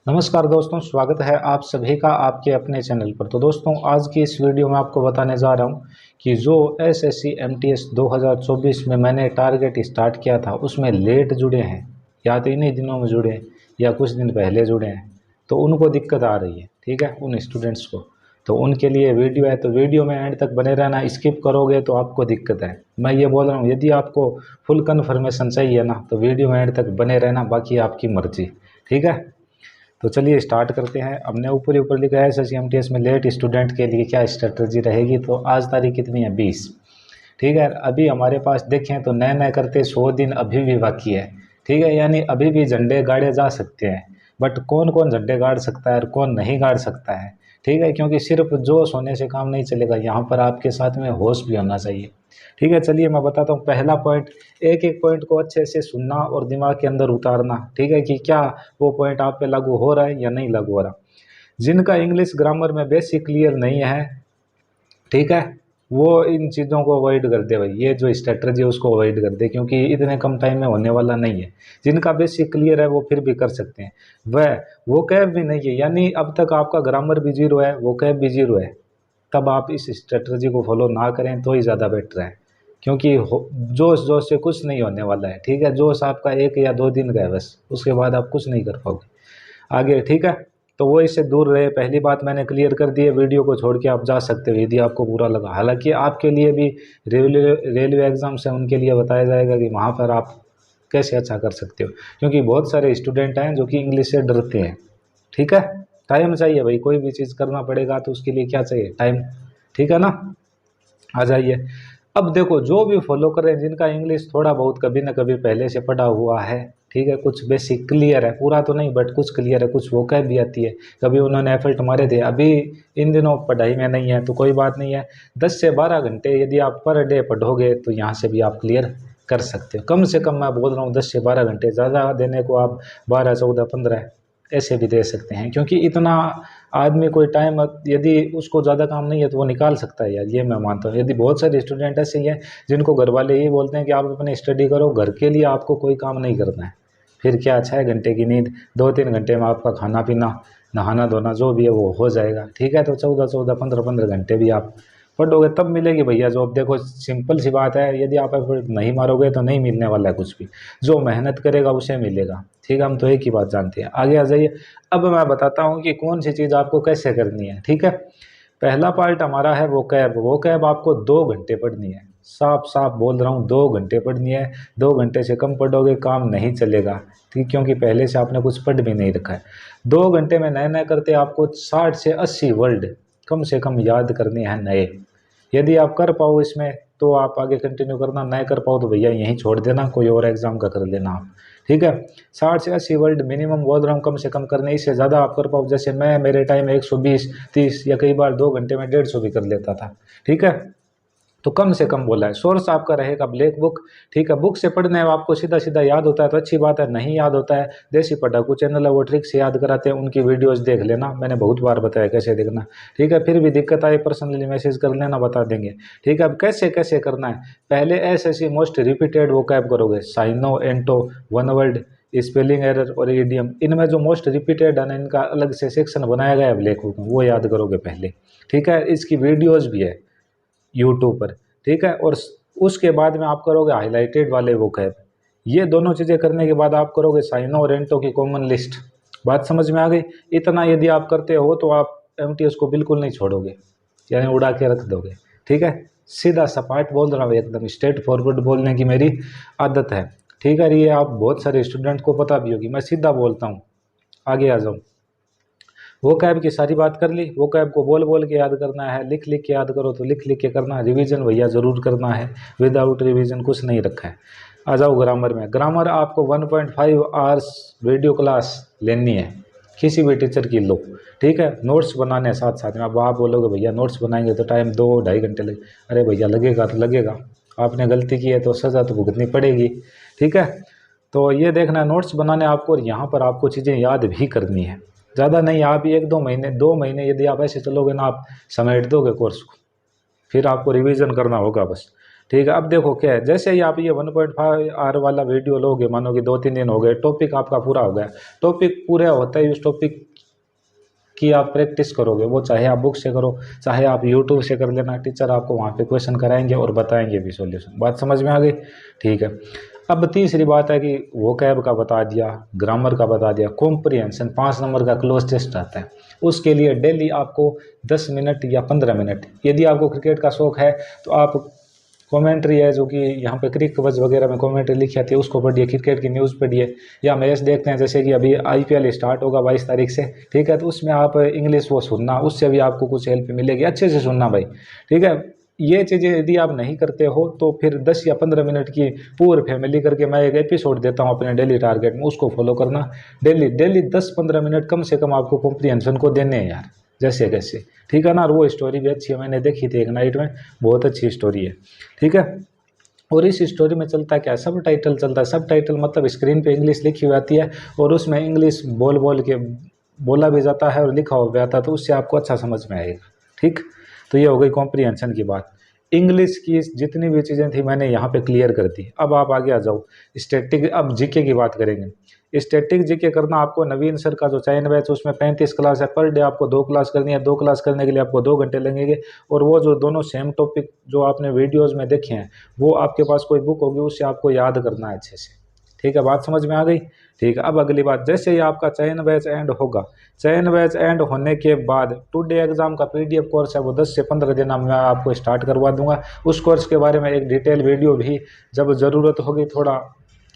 नमस्कार दोस्तों, स्वागत है आप सभी का आपके अपने चैनल पर। तो दोस्तों, आज की इस वीडियो में आपको बताने जा रहा हूं कि जो एसएससी एमटीएस 2024 में मैंने टारगेट स्टार्ट किया था उसमें लेट जुड़े हैं या तो इन्हीं दिनों में जुड़े हैं या कुछ दिन पहले जुड़े हैं, तो उनको दिक्कत आ रही है। ठीक है, उन स्टूडेंट्स को तो उनके लिए वीडियो है, तो वीडियो में एंड तक बने रहना। स्किप करोगे तो आपको दिक्कत है। मैं ये बोल रहा हूँ, यदि आपको फुल कन्फर्मेशन चाहिए ना तो वीडियो में एंड तक बने रहना, बाकी आपकी मर्जी। ठीक है, तो चलिए स्टार्ट करते हैं। हमने ऊपर ही ऊपर लिखा है एसएससी एमटीएस में लेट स्टूडेंट के लिए क्या स्ट्रेटजी रहेगी। तो आज तारीख कितनी है? 20। ठीक है, अभी हमारे पास देखें तो नए नए करते 100 दिन अभी भी बाकी है। ठीक है, यानी अभी भी झंडे गाड़े जा सकते हैं, बट कौन कौन झंडे गाड़ सकता है और कौन नहीं गाड़ सकता है। ठीक है, क्योंकि सिर्फ जोश होने से काम नहीं चलेगा, यहाँ पर आपके साथ में होश भी होना चाहिए। ठीक है, चलिए मैं बताता हूँ। पहला पॉइंट, एक एक पॉइंट को अच्छे से सुनना और दिमाग के अंदर उतारना। ठीक है, कि क्या वो पॉइंट आप पे लागू हो रहा है या नहीं लागू हो रहा। जिनका इंग्लिश ग्रामर में बेसिक क्लियर नहीं है, ठीक है, वो इन चीज़ों को अवॉइड कर दे भाई। ये जो स्ट्रेटजी है उसको अवॉइड कर दे, क्योंकि इतने कम टाइम में होने वाला नहीं है। जिनका बेसिक क्लियर है वो फिर भी कर सकते हैं। वह वो कैब भी नहीं है, यानी अब तक आपका ग्रामर भी जीरो है, वो कैब भी जीरो है, तब आप इस स्ट्रेटजी को फॉलो ना करें तो ही ज़्यादा बेटर है। क्योंकि जोश जोश से कुछ नहीं होने वाला है। ठीक है, जोश आपका 1 या 2 दिन का है बस, उसके बाद आप कुछ नहीं कर पाओगे आगे। ठीक है, तो वो इससे दूर रहे। पहली बात मैंने क्लियर कर दी है, वीडियो को छोड़ के आप जा सकते हो यदि आपको बुरा लगा। हालांकि आपके लिए भी रेलवे एग्ज़ाम्स हैं, उनके लिए बताया जाएगा कि वहाँ पर आप कैसे अच्छा कर सकते हो, क्योंकि बहुत सारे स्टूडेंट हैं जो कि इंग्लिश से डरते हैं। ठीक है, टाइम चाहिए भाई, कोई भी चीज़ करना पड़ेगा तो उसके लिए क्या चाहिए? टाइम। ठीक है ना, आ जाइए। अब देखो, जो भी फॉलो कर रहे हैं, जिनका इंग्लिश थोड़ा बहुत कभी ना कभी पहले से पढ़ा हुआ है, ठीक है, कुछ बेसिक क्लियर है, पूरा तो नहीं बट कुछ क्लियर है, कुछ वोकैब भी आती है, कभी उन्होंने एफर्ट मारे थे, अभी इन दिनों पढ़ाई में नहीं है तो कोई बात नहीं है। 10 से 12 घंटे यदि आप पर डे पढ़ोगे तो यहाँ से भी आप क्लियर कर सकते हो। कम से कम मैं बोल रहा हूँ 10 से 12 घंटे, ज़्यादा देने को आप 12, 14, 15 ऐसे भी दे सकते हैं, क्योंकि इतना आदमी कोई टाइम यदि उसको ज़्यादा काम नहीं है तो वो निकाल सकता है यार, ये मैं मानता हूँ। यदि बहुत सारे स्टूडेंट ऐसे ही हैं जिनको घर वाले ये बोलते हैं कि आप अपनी स्टडी करो, घर के लिए आपको कोई काम नहीं करना है, फिर क्या 6 घंटे की नींद, 2-3 घंटे में आपका खाना पीना, नहाना धोना जो भी है वो हो जाएगा। ठीक है, तो 14-14, 15-15 घंटे भी आप पढ़ोगे तब मिलेगी भैया जॉब। देखो सिंपल सी बात है, यदि आप एफर्ट नहीं मारोगे तो नहीं मिलने वाला है कुछ भी। जो मेहनत करेगा उसे मिलेगा। ठीक है, हम तो एक ही बात जानते हैं। आगे आ जाइए। अब मैं बताता हूँ कि कौन सी चीज़ आपको कैसे करनी है। ठीक है, पहला पार्ट हमारा है वो कैब आपको 2 घंटे पढ़नी है। साफ साफ बोल रहा हूँ, 2 घंटे पढ़नी है। 2 घंटे से कम पढ़ोगे काम नहीं चलेगा। ठीक, क्योंकि पहले से आपने कुछ पढ़ भी नहीं रखा है। 2 घंटे में नए नए करते आपको 60 से 80 वर्ड कम से कम याद करने हैं नए। यदि आप कर पाओ इसमें तो आप आगे कंटिन्यू करना, नहीं कर पाओ तो भैया यहीं छोड़ देना, कोई और एग्जाम का कर लेना आप। ठीक है, 60 से 80 वर्ड मिनिमम बोल रहा हूँ कम से कम करने। इससे ज़्यादा आप कर पाओ, जैसे मैं मेरे टाइम 120, 30 या कई बार 2 घंटे में 150 भी कर लेता था। ठीक है, तो कम से कम बोला है। सोर्स आपका रहेगा ब्लैक बुक। ठीक है, बुक से पढ़ने में आपको सीधा सीधा याद होता है तो अच्छी बात है, नहीं याद होता है देसी पढ़ाकू चैनल है वो ट्रिक से याद कराते हैं, उनकी वीडियोस देख लेना, मैंने बहुत बार बताया कैसे देखना। ठीक है, फिर भी दिक्कत आए पर्सनली मैसेज कर लेना, बता देंगे। ठीक है, अब कैसे कैसे करना है। पहले ऐसे मोस्ट रिपीटेड वो कैब करोगे, syno, anto, one word, spelling error और ईडियम। इनमें जो मोस्ट रिपीटेड है ना, इनका अलग से सेक्शन बनाया गया है ब्लैक बुक में, वो याद करोगे पहले। ठीक है, इसकी वीडियोज़ भी है यूट्यूब पर। ठीक है, और उसके बाद में आप करोगे हाईलाइटेड वाले वो कैब। ये दोनों चीज़ें करने के बाद आप करोगे साइनो और एंटो की कॉमन लिस्ट। बात समझ में आ गई? इतना यदि आप करते हो तो आप एमटीएस को बिल्कुल नहीं छोड़ोगे, यानी उड़ा के रख दोगे। ठीक है, सीधा सपाट बोल रहा हूँ, एकदम स्ट्रेट फॉरवर्ड बोलने की मेरी आदत है। ठीक है, ये आप बहुत सारे स्टूडेंट को पता भी होगी, मैं सीधा बोलता हूँ। आगे आ जाऊँ। वो कैब की सारी बात कर ली। वो कैब को बोल बोल के याद करना है, लिख लिख के याद करो तो लिख लिख के करना है। रिवीजन भैया ज़रूर करना है, विदाउट रिवीजन कुछ नहीं रखा है। आ जाओ ग्रामर में। ग्रामर आपको 1.5 आवर्स वीडियो क्लास लेनी है, किसी भी टीचर की लो। ठीक है, नोट्स बनाने हैं साथ साथ में। अब आप बोलोगे भैया नोट्स बनाएंगे तो टाइम 2-2.5 घंटे लगे। अरे भैया लगेगा तो लगेगा, आपने गलती की है तो सज़ा तो भुगतनी पड़ेगी। ठीक है, तो ये देखना नोट्स बनाने आपको, और यहाँ पर आपको चीज़ें याद भी करनी है। ज़्यादा नहीं, आप 1-2 महीने 2 महीने यदि आप ऐसे चलोगे ना, आप समेट दोगे कोर्स को, फिर आपको रिवीजन करना होगा बस। ठीक है। अब देखो क्या है, जैसे ही आप ये 1.5 आवर वाला वीडियो लोगे, मानो कि 2-3 दिन हो गए, टॉपिक आपका पूरा हो गया, टॉपिक पूरा होता है उस टॉपिक की आप प्रैक्टिस करोगे, वो चाहे आप बुक से करो, चाहे आप यूट्यूब से कर लेना, टीचर आपको वहाँ पे क्वेश्चन कराएंगे और बताएंगे भी सॉल्यूशन। बात समझ में आ गई? ठीक है। अब तीसरी बात है कि वोकैब का बता दिया, ग्रामर का बता दिया, कॉम्प्रिहेंशन 5 नंबर का क्लोज टेस्ट आता है, उसके लिए डेली आपको 10 मिनट या 15 मिनट, यदि आपको क्रिकेट का शौक है तो आप कमेंट्री है जो कि यहाँ पे क्रिक बज वगैरह में कमेंट्री लिखी आती है उसको पढ़िए, क्रिकेट की न्यूज़ पढ़िए, या मैच देखते हैं जैसे कि अभी आईपीएल स्टार्ट होगा 22 तारीख से, ठीक है, तो उसमें आप इंग्लिश वो सुनना, उससे भी आपको कुछ हेल्प मिलेगी, अच्छे से सुनना भाई, ठीक है। ये चीज़ें यदि आप नहीं करते हो तो फिर 10 या 15 मिनट की पूरी फैमिली करके मैं एक एपिसोड देता हूँ अपने डेली टारगेट में, उसको फॉलो करना। डेली डेली 10-15 मिनट कम से कम आपको कॉम्प्रिहेंशन को देने हैं यार, जैसे कैसे, ठीक है ना। और वो स्टोरी भी अच्छी है, मैंने देखी थी एक नाइट में, बहुत अच्छी स्टोरी है, ठीक है। और इस स्टोरी में चलता क्या है, सब टाइटल चलता है। सब टाइटल मतलब स्क्रीन पे इंग्लिश लिखी हुई आती है और उसमें इंग्लिश बोल बोल के बोला भी जाता है और लिखा हुआ भी आता है, तो उससे आपको अच्छा समझ में आएगा, ठीक। तो ये हो गई कॉम्प्रिहेंशन की बात। इंग्लिश की जितनी भी चीज़ें थी मैंने यहाँ पे क्लियर कर दी। अब आप आगे आ जाओ, स्टैटिक, अब जीके की बात करेंगे। स्टैटिक जीके करना आपको नवीन सर का जो चयन बैच उसमें 35 क्लास है, पर डे आपको 2 क्लास करनी है, 2 क्लास करने के लिए आपको 2 घंटे लगेंगे। और वो जो दोनों सेम टॉपिक जो आपने वीडियोज़ में देखे हैं वो आपके पास कोई बुक होगी उससे आपको याद करना है अच्छे से, ठीक है। बात समझ में आ गई? ठीक है। अब अगली बात, जैसे ही आपका चयन बैच एंड होगा, चयन बैच एंड होने के बाद टुडे एग्जाम का पीडीएफ कोर्स है वो 10 से 15 दिन में आपको स्टार्ट करवा दूंगा। उस कोर्स के बारे में एक डिटेल वीडियो भी जब ज़रूरत होगी थोड़ा,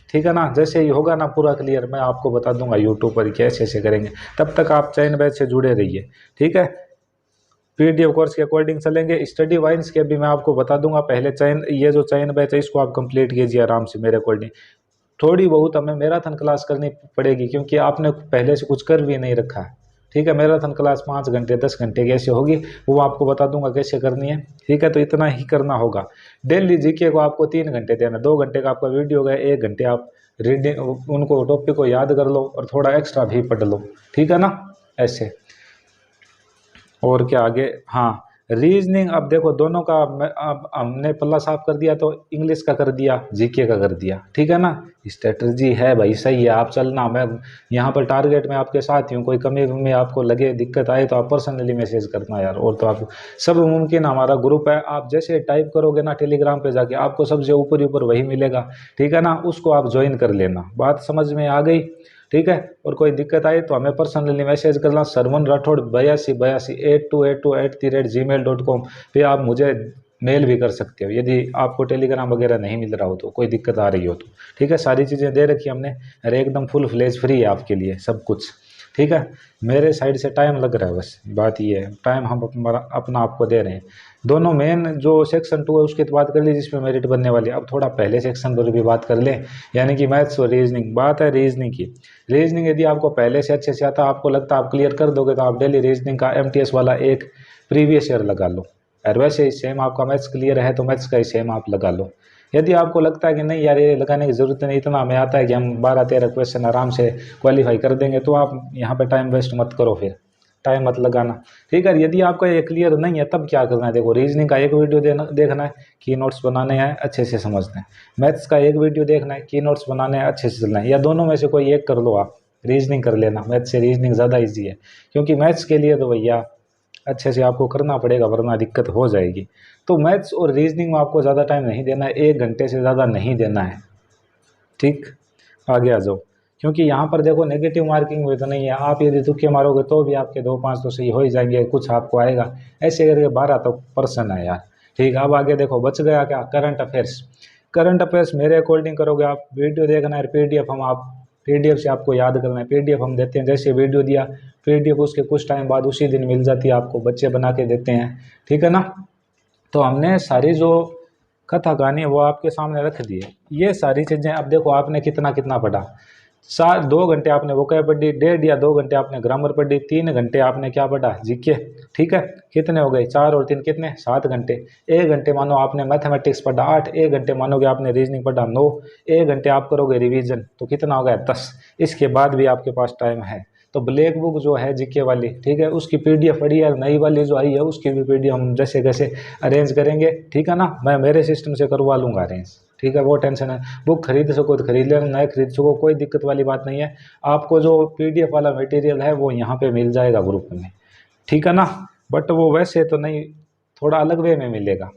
ठीक है ना, जैसे ही होगा ना पूरा क्लियर मैं आपको बता दूंगा यूट्यूब पर कैसे ऐसे करेंगे। तब तक आप चयन बैच से जुड़े रहिए, ठीक है। पीडीएफ कोर्स के अकॉर्डिंग चलेंगे। स्टडी वाइंस के भी मैं आपको बता दूंगा, पहले चयन, ये जो चयन बैच है इसको आप कंप्लीट कीजिए आराम से मेरे अकॉर्डिंग। थोड़ी बहुत हमें मैराथन क्लास करनी पड़ेगी क्योंकि आपने पहले से कुछ कर भी नहीं रखा है, ठीक है। मैराथन क्लास 5 घंटे 10 घंटे कैसे होगी वो आपको बता दूंगा कैसे करनी है, ठीक है। तो इतना ही करना होगा। डेली जीके को आपको 3 घंटे देना, 2 घंटे का आपका वीडियो गया, 1 घंटे आप रीडिंग उनको टॉपिक को याद कर लो और थोड़ा एक्स्ट्रा भी पढ़ लो, ठीक है ना, ऐसे। और क्या आगे, हाँ, रीजनिंग। अब देखो दोनों का अब हमने पल्ला साफ कर दिया, तो इंग्लिश का कर दिया, जीके का कर दिया, ठीक है ना। स्ट्रेटजी है भाई, सही है, आप चलना, मैं यहाँ पर टारगेट में आपके साथ ही हूँ। कोई कमी में आपको लगे, दिक्कत आए तो आप पर्सनली मैसेज करना यार, और तो आप सब मुमकिन। हमारा ग्रुप है, आप जैसे टाइप करोगे ना टेलीग्राम पे जाके आपको सबसे ऊपर ऊपर वही मिलेगा, ठीक है ना, उसको आप ज्वाइन कर लेना। बात समझ में आ गई? ठीक है। और कोई दिक्कत आई तो हमें पर्सनली मैसेज करना, सरवन राठौड़ 828282@gmail.com पे आप मुझे मेल भी कर सकते हो यदि आपको टेलीग्राम वगैरह नहीं मिल रहा हो तो, कोई दिक्कत आ रही हो तो, ठीक है। सारी चीज़ें दे रखी हमने, अरे एकदम फुल फ्लेज फ्री है आपके लिए सब कुछ, ठीक है। मेरे साइड से टाइम लग रहा है, बस बात ये है, टाइम हम अपना आपको दे रहे हैं। दोनों मेन जो सेक्शन 2 है उसकी तो बात कर ली जिसमें मेरिट बनने वाली है। अब थोड़ा पहले सेक्शन पर भी बात कर लें, यानी कि मैथ्स और रीजनिंग। बात है रीजनिंग की। रीजनिंग यदि आपको पहले से अच्छे से आता, आपको लगता है आप क्लियर कर दोगे, तो आप डेली रीजनिंग का एमटीएस वाला एक प्रीवियस ईयर लगा लो। और वैसे ही सेम आपका मैथ्स क्लियर है तो मैथ्स का ही सेम आप लगा लो। यदि आपको लगता है कि नहीं यार ये लगाने की ज़रूरत नहीं, इतना हमें आता है कि हम 12-13 क्वेश्चन आराम से क्वालिफाई कर देंगे, तो आप यहाँ पे टाइम वेस्ट मत करो, फिर टाइम मत लगाना, ठीक है। यदि आपका ये क्लियर नहीं है तब क्या करना है, देखो रीजनिंग का एक वीडियो देखना है, की नोट्स बनाने हैं, अच्छे से समझना है। मैथ्स का एक वीडियो देखना है, की नोट्स बनाने हैं, अच्छे से चलना है। या दोनों में से कोई एक कर लो, आप रीजनिंग कर लेना, मैथ्स से रीजनिंग ज़्यादा ईजी है, क्योंकि मैथ्स के लिए तो भैया अच्छे से आपको करना पड़ेगा वरना दिक्कत हो जाएगी। तो मैथ्स और रीजनिंग में आपको ज़्यादा टाइम नहीं देना है, 1 घंटे से ज़्यादा नहीं देना है, ठीक। आगे आ जाओ, क्योंकि यहाँ पर देखो नेगेटिव मार्किंग में तो नहीं है, आप यदि तुक्के मारोगे तो भी आपके 2-5 तो सही हो ही जाएंगे, कुछ आपको आएगा, ऐसे करके 12 तो पर्सन है यार, ठीक। अब आगे देखो बच गया क्या, करंट अफेयर्स। करंट अफेयर्स मेरे अकॉर्डिंग करोगे आप, वीडियो देखना है, पीडीएफ हम आप पीडीएफ से आपको याद करना है। पीडीएफ हम देते हैं, जैसे वीडियो दिया पीडीएफ उसके कुछ टाइम बाद उसी दिन मिल जाती है आपको, बच्चे बना के देते हैं, ठीक है ना। तो हमने सारी जो कथा कहानी है वो आपके सामने रख दी है, ये सारी चीज़ें। अब देखो आपने कितना कितना पढ़ा, 2 घंटे आपने वोकैब पढ़ी, 1.5 या 2 घंटे आपने ग्रामर पढ़ी, 3 घंटे आपने क्या पढ़ा, जीके, ठीक है। कितने हो गए, 4 और 3 कितने, 7 घंटे। 1 घंटे मानो आपने मैथमेटिक्स पढ़ा, 8। 1 घंटे मानोगे आपने रीजनिंग पढ़ा, 9। 1 घंटे आप करोगे रिवीजन तो कितना हो गया, 10। इसके बाद भी आपके पास टाइम है, तो ब्लैक बुक जो है जीके वाली, ठीक है, उसकी पीडीएफ पड़ी है, नई वाली जो आई है उसकी भी पीडीएफ हम जैसे कैसे अरेंज करेंगे, ठीक है ना, मैं मेरे सिस्टम से करवा लूँगा अरेंज, ठीक है, वो टेंशन है। बुक खरीद सको तो खरीद लेना, नहीं खरीद सको कोई दिक्कत वाली बात नहीं है। आपको जो पीडीएफ वाला मटेरियल है वो यहाँ पे मिल जाएगा ग्रुप में, ठीक है ना, बट वो वैसे तो नहीं, थोड़ा अलग वे में मिलेगा,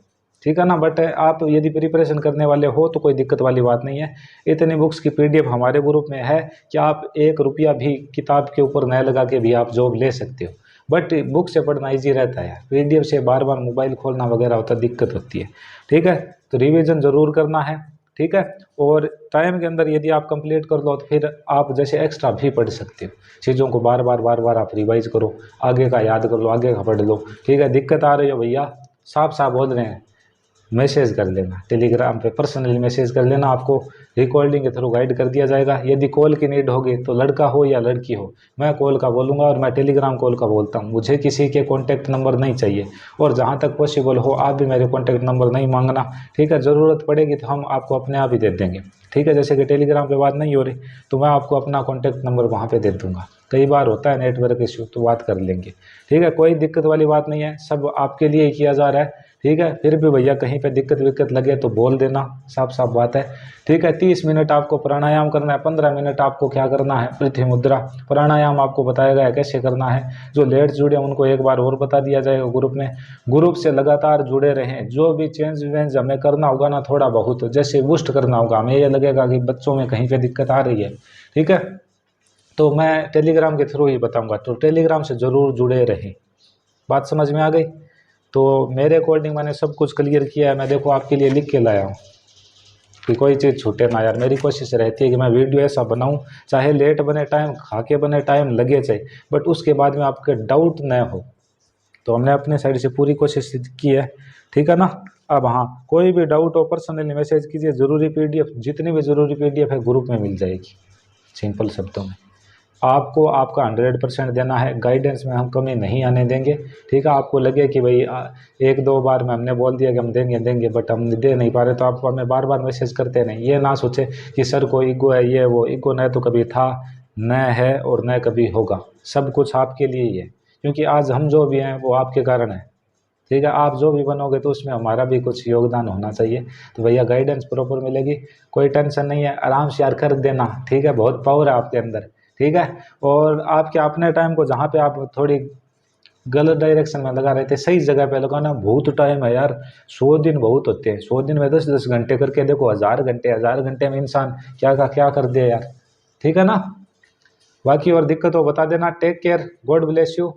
ठीक है ना, बट आप यदि प्रिपरेशन करने वाले हो तो कोई दिक्कत वाली बात नहीं है। इतनी बुक्स की पीडीएफ हमारे ग्रुप में है कि आप 1 रुपया भी किताब के ऊपर न लगा के भी आप जॉब ले सकते हो, बट बुक से पढ़ना ईजी रहता है, पीडीएफ से बार बार मोबाइल खोलना वगैरह होता है, दिक्कत होती है, ठीक है। तो रिवीजन ज़रूर करना है, ठीक है, और टाइम के अंदर यदि आप कंप्लीट कर लो तो फिर आप जैसे एक्स्ट्रा भी पढ़ सकते हो, चीज़ों को बार बार आप रिवाइज करो, आगे का याद कर लो, आगे का पढ़ लो, ठीक है। दिक्कत आ रही हो भैया, साफ साफ बोल रहे हैं, मैसेज कर लेना, टेलीग्राम पे पर्सनली मैसेज कर लेना, आपको रिकॉर्डिंग के थ्रू गाइड कर दिया जाएगा। यदि कॉल की नीड होगी तो लड़का हो या लड़की हो, मैं कॉल का बोलूँगा और मैं टेलीग्राम कॉल का बोलता हूँ, मुझे किसी के कॉन्टैक्ट नंबर नहीं चाहिए, और जहाँ तक पॉसिबल हो आप भी मेरे कॉन्टैक्ट नंबर नहीं मांगना, ठीक है। ज़रूरत पड़ेगी तो हम आपको अपने आप ही दे देंगे, ठीक है। जैसे कि टेलीग्राम पे बात नहीं हो रही तो मैं आपको अपना कॉन्टैक्ट नंबर वहाँ पे दे दूँगा, कई बार होता है नेटवर्क इशू तो बात कर लेंगे, ठीक है, कोई दिक्कत वाली बात नहीं है, सब आपके लिए ही किया जा रहा है, ठीक है। फिर भी भैया कहीं पे दिक्कत विक्कत लगे तो बोल देना, साफ साफ बात है, ठीक है। 30 मिनट आपको प्राणायाम करना है, 15 मिनट आपको क्या करना है, पृथ्वी मुद्रा प्राणायाम आपको बताया गया है कैसे करना है। जो लेट जुड़े हैं उनको एक बार और बता दिया जाएगा ग्रुप में, ग्रुप से लगातार जुड़े रहें, जो भी चेंज वेंज हमें करना होगा ना, थोड़ा बहुत जैसे बूस्ट करना होगा, हमें ये लगेगा कि बच्चों में कहीं पे दिक्कत आ रही है, ठीक है, तो मैं टेलीग्राम के थ्रू ही बताऊंगा, तो टेलीग्राम से ज़रूर जुड़े रहें। बात समझ में आ गई? तो मेरे अकॉर्डिंग मैंने सब कुछ क्लियर किया है, मैं देखो आपके लिए लिख के लाया हूँ कि कोई चीज़ छूटे ना यार। मेरी कोशिश रहती है कि मैं वीडियो ऐसा बनाऊँ, चाहे लेट बने, टाइम खा के बने, टाइम लगे चाहे, बट उसके बाद में आपके डाउट न हो। तो हमने अपने साइड से पूरी कोशिश की है, ठीक है ना। अब हाँ, कोई भी डाउट हो पर्सनली मैसेज कीजिए, ज़रूरी पीडीएफ, जितनी भी ज़रूरी पीडीएफ है ग्रुप में मिल जाएगी, सिंपल शब्दों में। आपको आपका 100% देना है, गाइडेंस में हम कमी नहीं आने देंगे, ठीक है। आपको लगे कि भाई 1-2 बार में हमने बोल दिया कि हम देंगे बट हम दे नहीं पा रहे, तो आप हमें बार बार मैसेज करते नहीं, ये ना सोचे कि सर को ईगो है, ये वो, ईगो न तो कभी था, न है और न कभी होगा, सब कुछ आपके लिए ही है, क्योंकि आज हम जो भी हैं वो आपके कारण है, ठीक है। आप जो भी बनोगे तो उसमें हमारा भी कुछ योगदान होना चाहिए, तो भैया गाइडेंस प्रॉपर मिलेगी, कोई टेंशन नहीं है, आराम से यार कर देना, ठीक है। बहुत पावर है आपके अंदर, ठीक है। और आपके अपने टाइम को जहाँ पे आप थोड़ी गलत डायरेक्शन में लगा रहे थे, सही जगह पे लगाना, बहुत टाइम है यार, 100 दिन बहुत होते हैं, 100 दिन में 10-10 घंटे करके देखो, 1000 घंटे में इंसान क्या का क्या कर दे यार, ठीक है ना। बाकी और दिक्कत हो बता देना। Take care, God bless you.